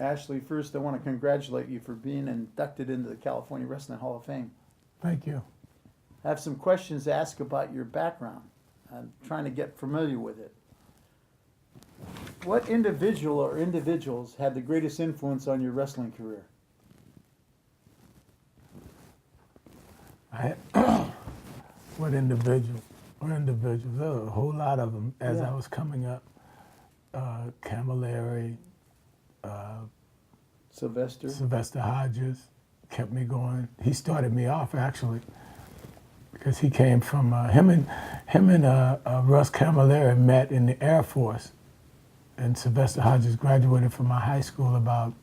Ashlee, first I want to congratulate you for being inducted into the California Wrestling Hall of Fame. Thank you. I have some questions to ask about your background. I'm trying to get familiar with it. What individual or individuals had the greatest influence on your wrestling career? What individual? What individuals? There were a whole lot of them as Yeah. I was coming up. Camilleri, Sylvester Hodges kept me going. He started me off actually because he came from him and Russ Camilleri met in the Air Force, and Sylvester Hodges graduated from my high school about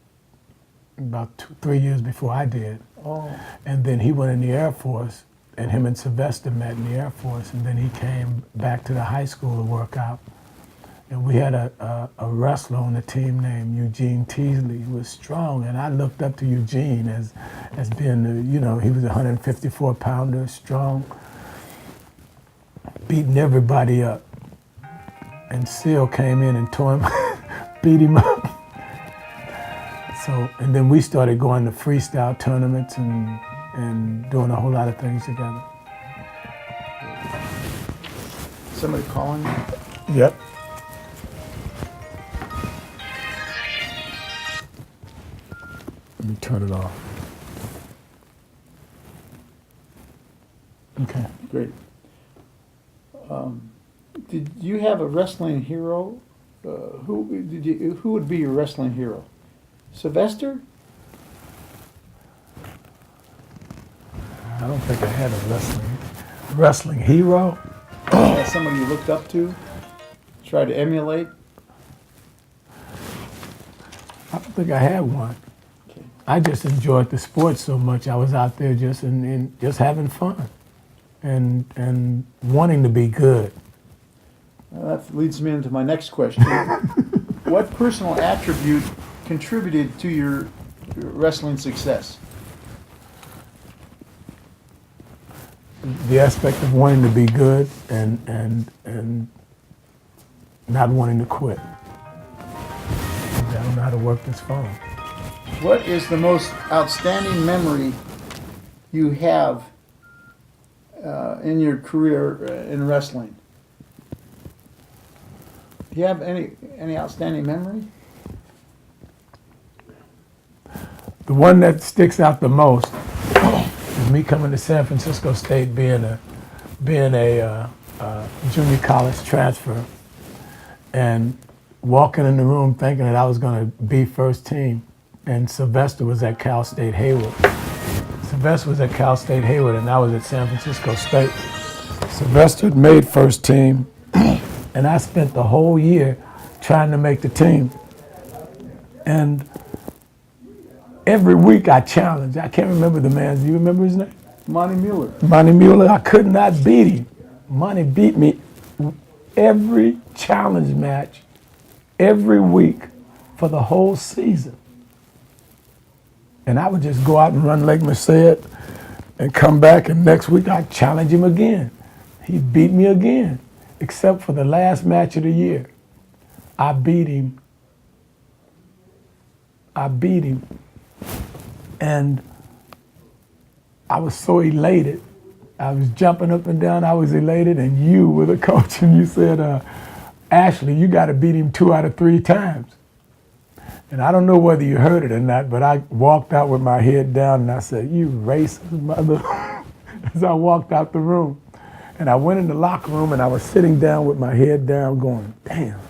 3 years before I did. Oh. And then he went in the Air Force, and him and Sylvester met in the Air Force, and then he came back to the high school to work out. And we had a wrestler on the team named Eugene Teasley, who was strong, and I looked up to Eugene as being, he was a 154-pounder, strong, beating everybody up. And Seal came in and tore him, beat him up. So, and then we started going to freestyle tournaments and doing a whole lot of things together. Somebody calling you? Yep. Let me turn it off. Okay. Great. Did you have a wrestling hero? Who would be your wrestling hero? Sylvester? I don't think I had a wrestling hero. Somebody you looked up to? Try to emulate? I don't think I had one. Okay. I just enjoyed the sport so much. I was out there just just having fun and wanting to be good. That leads me into my next question. What personal attribute contributed to your wrestling success? The aspect of wanting to be good and not wanting to quit. I don't know how to work this phone. What is the most outstanding memory you have in your career in wrestling? Do you have any outstanding memory? The one that sticks out the most is me coming to San Francisco State, being a junior college transfer, and walking in the room thinking that I was going to be first team, and Sylvester was at Cal State Hayward. Sylvester was at Cal State Hayward, and I was at San Francisco State. Sylvester made first team, and I spent the whole year trying to make the team. And every week I challenged. I can't remember the man's. Do you remember his name? Monty Mueller. Monty Mueller. I could not beat him. Monty beat me every challenge match, every week for the whole season. And I would just go out and run Lake Merced and come back, and next week I'd challenge him again. He beat me again, except for the last match of the year. I beat him. And I was so elated. I was jumping up and down. I was elated, and you were the coach, and you said, Ashlee, you got to beat him 2 out of 3 times. And I don't know whether you heard it or not, but I walked out with my head down, and I said, you racist mother, as I walked out the room. And I went in the locker room, and I was sitting down with my head down going, damn.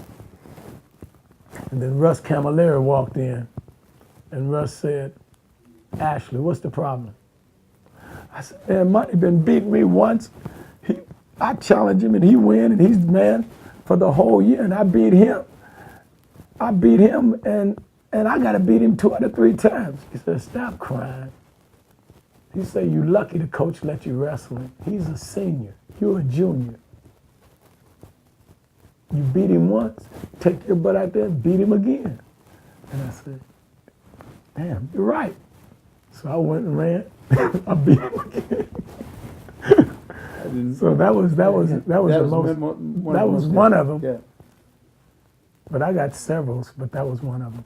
And then Russ Camilleri walked in, and Russ said, Ashlee, what's the problem? I said, man, Monty been beating me once. I challenge him, and he win, and he's the man for the whole year, and I beat him. And I got to beat him 2 out of 3 times. He said, stop crying. He said, you lucky the coach let you wrestle him. He's a senior. You're a junior. You beat him once, take your butt out there and beat him again. And I said, damn, you're right. So I went and ran. I beat him again. So that was one of them. Yeah. But I got several, but that was one of them.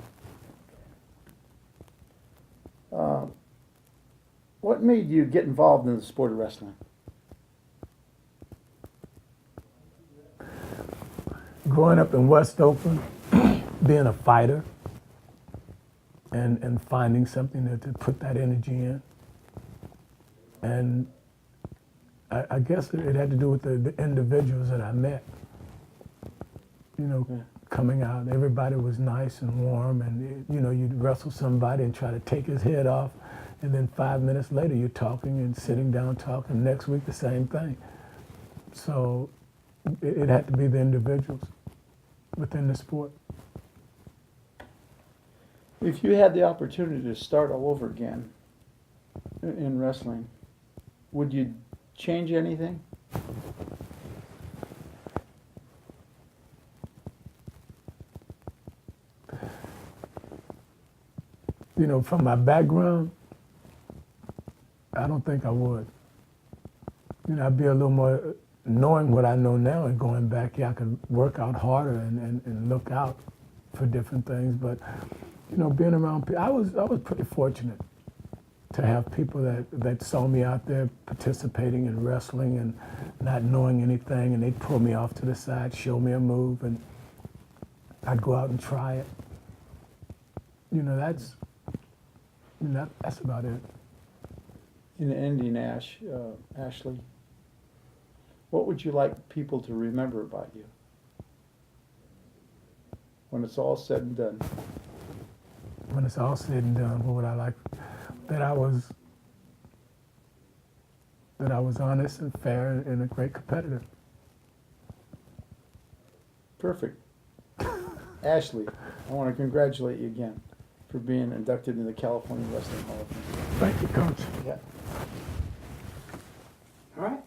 What made you get involved in the sport of wrestling? Growing up in West Oakland, being a fighter, and finding something to put that energy in. And I guess it had to do with the individuals that I met. You know, Yeah. coming out, everybody was nice and warm, and you know, you'd wrestle somebody and try to take his head off, and then 5 minutes later you're talking and sitting down talking. Next week the same thing. So it had to be the individuals within the sport. If you had the opportunity to start all over again in wrestling, would you change anything? You know, from my background, I don't think I would. You know, I'd be a little more, knowing what I know now and going back, yeah, I could work out harder and look out for different things. But, you know, being around people, I was pretty fortunate to have people that saw me out there participating in wrestling and not knowing anything, and they'd pull me off to the side, show me a move, and I'd go out and try it. You know, that's about it. In the ending, Ashlee, what would you like people to remember about you when it's all said and done? When it's all said and done, what would I like? That I was honest and fair and a great competitor. Perfect. Ashlee, I want to congratulate you again for being inducted into the California Wrestling Hall of Fame. Thank you, Coach. Yeah. All right.